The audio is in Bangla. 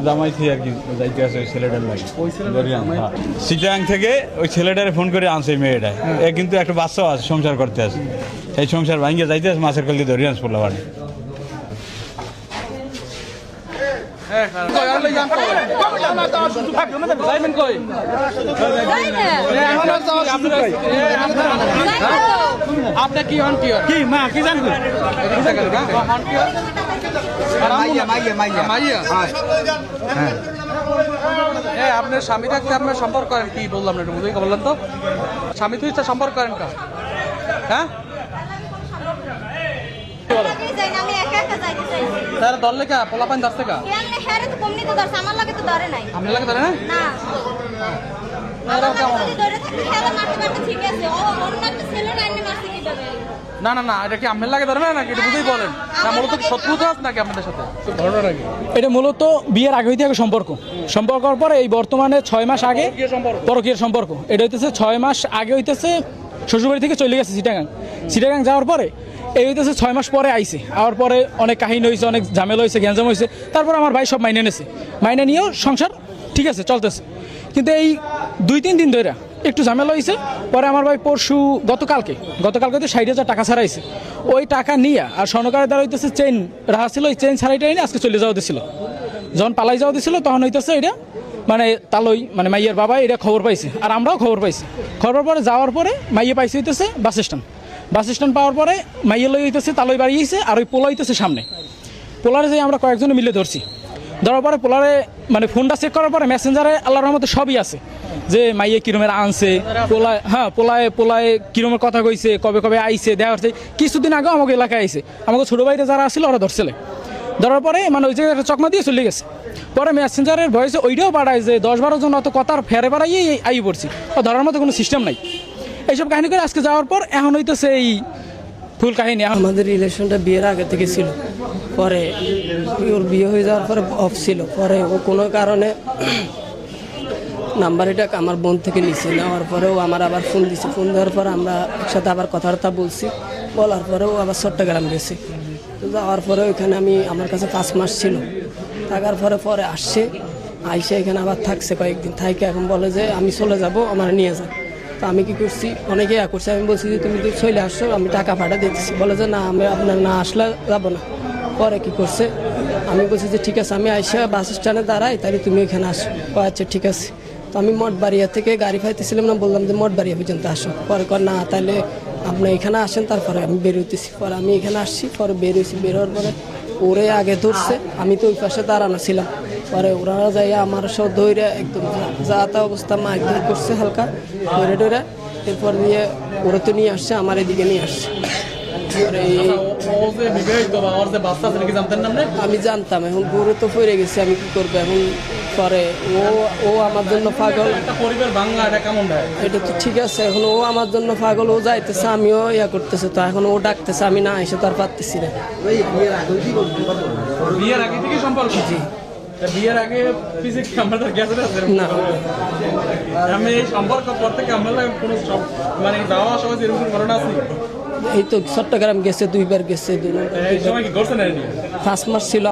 জামাই থেকে আর কি যাইতে আছে ওই ছেলেটার লাগে চিটাগাং থেকে ওই ছেলেটারে ফোন করে আনছে মেয়েটা এ কিন্তু একটা বাচ্চাও আছে সংসার করতে আছে সেই সংসার ভাঙিয়ে যাইতে আছে মাছের কল দিয়ে ধরে আনছে পড়লো বাড়ি আপনি কি হন কি মা কি জানবেন আপনার স্বামী থাকতে আপনার সম্পর্ক করেন কি বললাম না একটু বুঝে বললেন তো স্বামী তুই সম্পর্ক করেন কা হ্যাঁ তার দল কা পোলাপান দশ টাকা আমার লাগে ধরে না না না এটা কি আমের লাগে ধরে নাকি এটা বুঝেই বলেন না মূলত শত্রুতা আছে নাকি আপনাদের সাথে এটা মূলত বিয়ের আগে হইতে সম্পর্কের পরে এই বর্তমানে 6 মাস আগে পরকীয় সম্পর্ক এটা হইতেছে 6 মাস আগে হইতেছে শ্বশুরবাড়ি থেকে চলে গেছে চিটাগাং যাওয়ার পরে এই হইতেছে 6 মাস পরে আইছে আওয়ার পরে অনেক কাহিনী হয়েছে অনেক ঝামেলা হয়েছে গ্যাঞ্জাম হয়েছে তারপর আমার ভাই সব মাইনে নিয়েও সংসার ঠিক আছে চলতেছে কিন্তু এই 2-3 দিন ধরে একটু ঝামেলা হয়েছে পরে আমার ভাই গতকালকে তো 60,000 টাকা ছাড়াইছে ওই টাকা নিয়ে আর স্বর্ণকারের দ্বারা হইতেছে চেইন রাখা ছিল ওই চেইন ছাড়াইটাই নিয়ে আজকে চলে যাওয়া দিছিল যখন পালাই যাওয়া দিছিল তখন হইতেছে এটা মানে তালই মানে মাইয়ের বাবা এটা খবর পাইছে আর আমরাও খবর পাইছি খবর পরে যাওয়ার পরে মাইয়ে পাইছে হইতেছে বাস স্ট্যান্ড পাওয়ার পরে মাইয়ে লই হইতেছে তালই বাড়িয়েছে আর ওই পোলা হইতেছে সামনে পোলারে যাই আমরা কয়েকজনে মিলে ধরার পরে পোলারে মানে ফোনটা চেক করার পরে মেসেঞ্জারে আল্লাহর রহমতে সবই আছে যে মাইয়ে কিরমের আনছে পোলায় কিরমের কথা কইছে কবে আইছে দেওয়া হচ্ছে কিছুদিন আগেও আমাকে এলাকায় আইছে আমাকে ছোটো ভাইরা যারা আসছিল ওরা ধরার পরে মানে ওই জায়গায় চকমা দিয়ে চলে গেছে পরে মেসেঞ্জারের ভয়েসে ওইটাও পাঠায় যে 10-12 জন অত কথার ফেরে বাড়াইয়ে আই পড়ছি ও ধরার মতো কোনো সিস্টেম নাই এইসব কাহিনী করে আজকে যাওয়ার পর এখন হইতেছে এই ফুল কাহিনী আমাদের রিলেশনটা বিয়ের আগে থেকে ছিল পরে ওর বিয়ে হয়ে যাওয়ার পরে অফ ছিল পরে ও কোনো কারণে নাম্বার এটা আমার বোন থেকে নিচে নেওয়ার পরেও আমার আবার ফোন দিছে ফোন দেওয়ার পর আমরা একসাথে আবার কথাবার্তা বলছি বলার পরেও আবার চট্টগ্রাম গেছি যাওয়ার পরে ওইখানে আমার কাছে 5 মাস ছিল থাকার পরে আসছে আইসে এখানে আবার থাকছে কয়েকদিন থাইকে এখন বলে যে আমি চলে যাব আমার নিয়ে যান তো আমি কি করছি অনেকে করছি আমি বলছি যে তুমি তো চলে আসছো আমি টাকা পাঠা দিতেছি বলে যে না আমি আপনার না আসলে যাবো না পরে কি করছে আমি বলছি যে ঠিক আছে আমি আইসা বাস স্ট্যান্ডে দাঁড়াই তাহলে তুমি এখানে আসো আচ্ছা ঠিক আছে তো আমি মঠবাড়িয়া থেকে গাড়ি পাইতেছিলাম না বললাম যে মঠবাড়িয়া পর্যন্ত আসো পরে না তাহলে আপনি এখানে আসেন তারপরে আমি বেরোতেছি পরে আমি এখানে আসছি পরে বেরোর পরে ওরে আগে ধরছে আমি তো ওই পাশে দাঁড়ানো ছিলাম পরে ওরা যাই আমার সব ধরে একদম যা তা অবস্থা মারধর করছে হালকা ধরে এরপর নিয়ে ওরা তো নিয়ে আসছে আমার এদিকে নিয়ে আসছে আমি জানতাম এখন গরু তো পড়ে গেছে আমি কি করবো এখন পরে ও আমার জন্য পাগল এটা তো ঠিক আছে এখন ও আমার জন্য পাগল ও যাইতেছে আমিও ইয়া করতেছে তো এখন ও ডাকতেছে আমি না এসে তো আর পারতেছি না বিয়ের আগে থেকে সম্পর্ক জি বিয়ের আগে না আমি এই সম্পর্ক পর থেকে আমরা কোনো মানে যাওয়া আসা এরকম ঘটনা আছে এই তো চট্টগ্রাম গেছে 2 বার গেছে 5 মাস ছিল